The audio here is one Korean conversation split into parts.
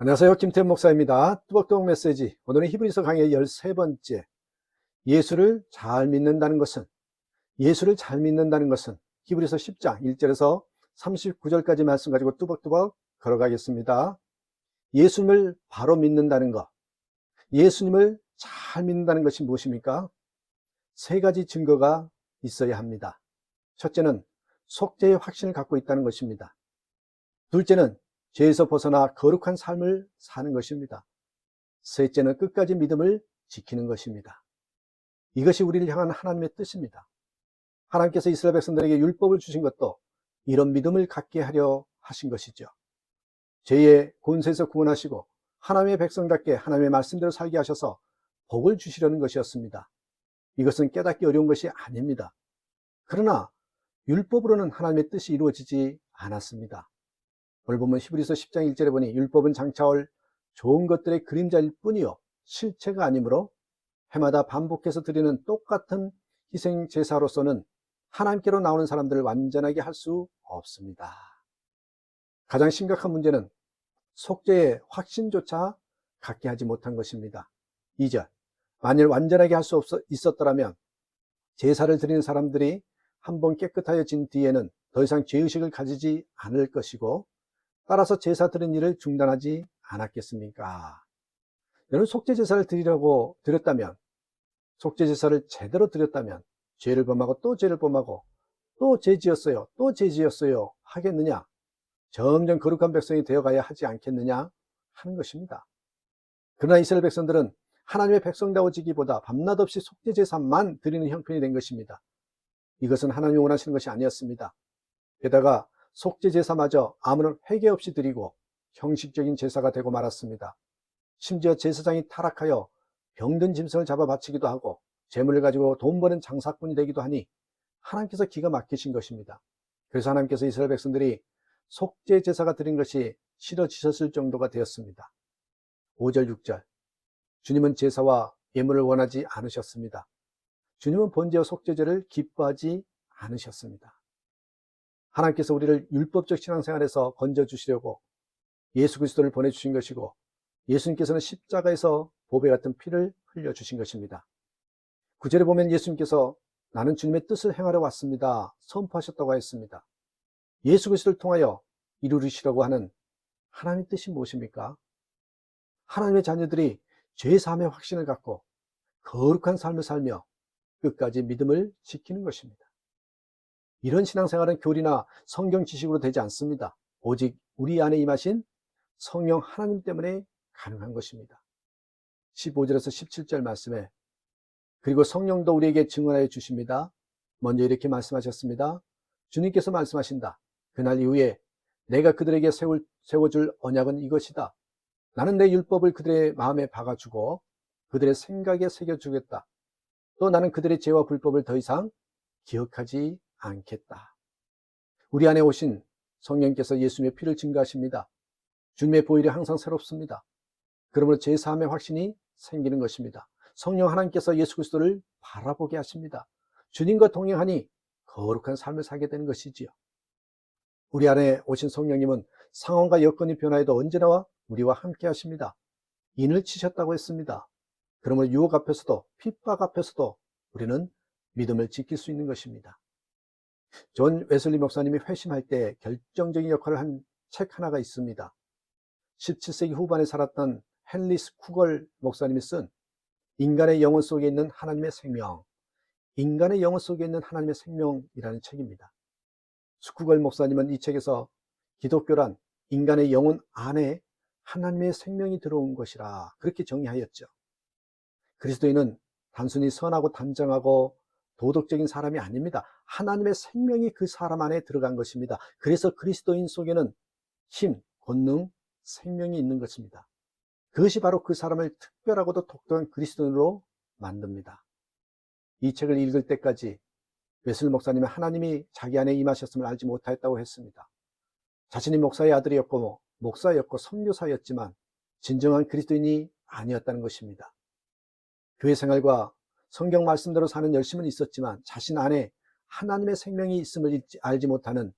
안녕하세요. 김태현 목사입니다. 뚜벅뚜벅 메시지. 오늘은 히브리서 강의 13번째. 예수를 잘 믿는다는 것은 히브리서 10장 1절에서 39절까지 말씀 가지고 뚜벅뚜벅 걸어가겠습니다. 예수님을 바로 믿는다는 것. 예수님을 잘 믿는다는 것이 무엇입니까? 세 가지 증거가 있어야 합니다. 첫째는 속죄의 확신을 갖고 있다는 것입니다. 둘째는 죄에서 벗어나 거룩한 삶을 사는 것입니다. 셋째는 끝까지 믿음을 지키는 것입니다. 이것이 우리를 향한 하나님의 뜻입니다. 하나님께서 이스라엘 백성들에게 율법을 주신 것도 이런 믿음을 갖게 하려 하신 것이죠. 죄의 권세에서 구원하시고 하나님의 백성답게 하나님의 말씀대로 살게 하셔서 복을 주시려는 것이었습니다. 이것은 깨닫기 어려운 것이 아닙니다. 그러나 율법으로는 하나님의 뜻이 이루어지지 않았습니다. 오늘 보면 히브리서 10장 1절에 보니 율법은 장차올 좋은 것들의 그림자일 뿐이요 실체가 아니므로 해마다 반복해서 드리는 똑같은 희생 제사로서는 하나님께로 나오는 사람들을 완전하게 할 수 없습니다. 가장 심각한 문제는 속죄의 확신조차 갖게 하지 못한 것입니다. 2절, 만일 완전하게 할 수 있었더라면 제사를 드리는 사람들이 한번 깨끗하여진 뒤에는 더 이상 죄의식을 가지지 않을 것이고 따라서 제사 드린 일을 중단하지 않았겠습니까? 여러분, 속죄제사를 드렸다면, 속죄제사를 제대로 드렸다면 죄를 범하고 또 죄를 범하고 또 죄 지었어요, 또 죄 지었어요 하겠느냐? 점점 거룩한 백성이 되어가야 하지 않겠느냐 하는 것입니다. 그러나 이스라엘 백성들은 하나님의 백성다워지기보다 밤낮 없이 속죄제사만 드리는 형편이 된 것입니다. 이것은 하나님이 원하시는 것이 아니었습니다. 게다가 속죄제사마저 아무런 회개 없이 드리고 형식적인 제사가 되고 말았습니다. 심지어 제사장이 타락하여 병든 짐승을 잡아 바치기도 하고 재물을 가지고 돈 버는 장사꾼이 되기도 하니 하나님께서 기가 막히신 것입니다. 그래서 하나님께서 이스라엘 백성들이 속죄제사가 드린 것이 싫어지셨을 정도가 되었습니다. 5절 6절, 주님은 제사와 예물을 원하지 않으셨습니다. 주님은 번제와 속죄제를 기뻐하지 않으셨습니다. 하나님께서 우리를 율법적 신앙생활에서 건져주시려고 예수 그리스도를 보내주신 것이고 예수님께서는 십자가에서 보배 같은 피를 흘려주신 것입니다. 9절에 보면 예수님께서 나는 주님의 뜻을 행하러 왔습니다 선포하셨다고 했습니다. 예수 그리스도를 통하여 이루시려고 하는 하나님의 뜻이 무엇입니까? 하나님의 자녀들이 죄사함의 확신을 갖고 거룩한 삶을 살며 끝까지 믿음을 지키는 것입니다. 이런 신앙생활은 교리나 성경 지식으로 되지 않습니다. 오직 우리 안에 임하신 성령 하나님 때문에 가능한 것입니다. 15절에서 17절 말씀에 그리고 성령도 우리에게 증언하여 주십니다. 먼저 이렇게 말씀하셨습니다. 주님께서 말씀하신다. 그날 이후에 내가 그들에게 세워줄 언약은 이것이다. 나는 내 율법을 그들의 마음에 박아주고 그들의 생각에 새겨주겠다. 또 나는 그들의 죄와 불법을 더 이상 기억하지 않겠다. 우리 안에 오신 성령께서 예수님의 피를 증거하십니다. 주님의 보혈이 항상 새롭습니다. 그러므로 제사함의 확신이 생기는 것입니다. 성령 하나님께서 예수 그리스도를 바라보게 하십니다. 주님과 동행하니 거룩한 삶을 살게 되는 것이지요. 우리 안에 오신 성령님은 상황과 여건이 변화해도 언제나 우리와 함께 하십니다. 인을 치셨다고 했습니다. 그러므로 유혹 앞에서도 핍박 앞에서도 우리는 믿음을 지킬 수 있는 것입니다. 존 웨슬리 목사님이 회심할 때 결정적인 역할을 한 책 하나가 있습니다. 17세기 후반에 살았던 헨리스 쿠걸 목사님이 쓴 인간의 영혼 속에 있는 하나님의 생명, 인간의 영혼 속에 있는 하나님의 생명이라는 책입니다. 쿠걸 목사님은 이 책에서 기독교란 인간의 영혼 안에 하나님의 생명이 들어온 것이라 그렇게 정의하였죠. 그리스도인은 단순히 선하고 단정하고 도덕적인 사람이 아닙니다. 하나님의 생명이 그 사람 안에 들어간 것입니다. 그래서 그리스도인 속에는 힘, 권능, 생명이 있는 것입니다. 그것이 바로 그 사람을 특별하고도 독특한 그리스도인으로 만듭니다. 이 책을 읽을 때까지 웨슬리 목사님은 하나님이 자기 안에 임하셨음을 알지 못하였다고 했습니다. 자신이 목사의 아들이었고 목사였고 선교사였지만 진정한 그리스도인이 아니었다는 것입니다. 교회 생활과 성경 말씀대로 사는 열심은 있었지만 자신 안에 하나님의 생명이 있음을 알지 못하는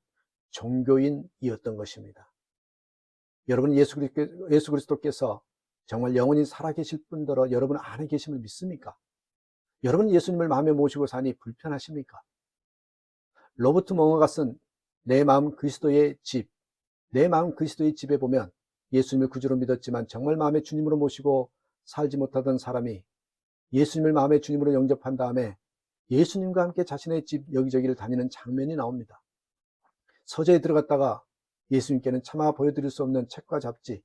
종교인이었던 것입니다. 여러분 예수 그리스도께서 정말 영원히 살아계실 뿐더러 여러분 안에 계심을 믿습니까? 여러분 예수님을 마음에 모시고 사니 불편하십니까? 로버트 멍어가 쓴 내 마음 그리스도의 집, 내 마음 그리스도의 집에 보면 예수님을 구주로 믿었지만 정말 마음의 주님으로 모시고 살지 못하던 사람이 예수님을 마음의 주님으로 영접한 다음에 예수님과 함께 자신의 집 여기저기를 다니는 장면이 나옵니다. 서재에 들어갔다가 예수님께는 차마 보여드릴 수 없는 책과 잡지,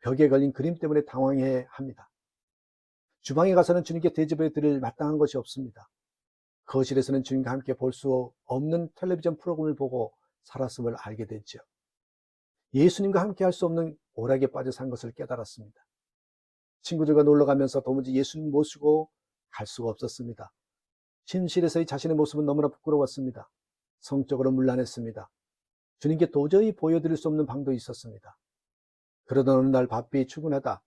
벽에 걸린 그림 때문에 당황해 합니다. 주방에 가서는 주님께 대접해 드릴 마땅한 것이 없습니다. 거실에서는 주님과 함께 볼 수 없는 텔레비전 프로그램을 보고 살았음을 알게 됐죠. 예수님과 함께 할 수 없는 오락에 빠져 산 것을 깨달았습니다. 친구들과 놀러 가면서 도무지 예수님 모시고 갈 수가 없었습니다. 침실에서의 자신의 모습은 너무나 부끄러웠습니다. 성적으로 문란했습니다. 주님께 도저히 보여드릴 수 없는 방도 있었습니다. 그러던 어느 날 바삐 출근하다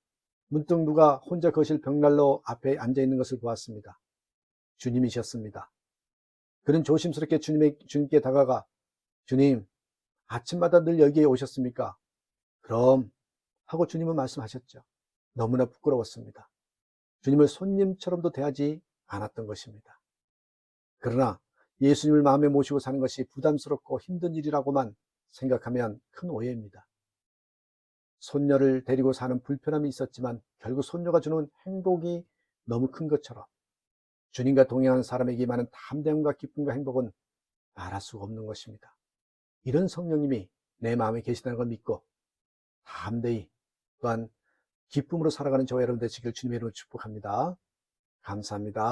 문득 누가 혼자 거실 벽난로 앞에 앉아있는 것을 보았습니다. 주님이셨습니다. 그는 조심스럽게 주님께 다가가 주님, 아침마다 늘 여기에 오셨습니까? 그럼 하고 주님은 말씀하셨죠. 너무나 부끄러웠습니다. 주님을 손님처럼도 대하지 않았던 것입니다. 그러나 예수님을 마음에 모시고 사는 것이 부담스럽고 힘든 일이라고만 생각하면 큰 오해입니다. 손녀를 데리고 사는 불편함이 있었지만 결국 손녀가 주는 행복이 너무 큰 것처럼 주님과 동행하는 사람에게 많은 담대함과 기쁨과 행복은 말할 수가 없는 것입니다. 이런 성령님이 내 마음에 계시다는 걸 믿고 담대히 또한 기쁨으로 살아가는 저와 여러분 되시길 주님의 이름으로 축복합니다. 감사합니다.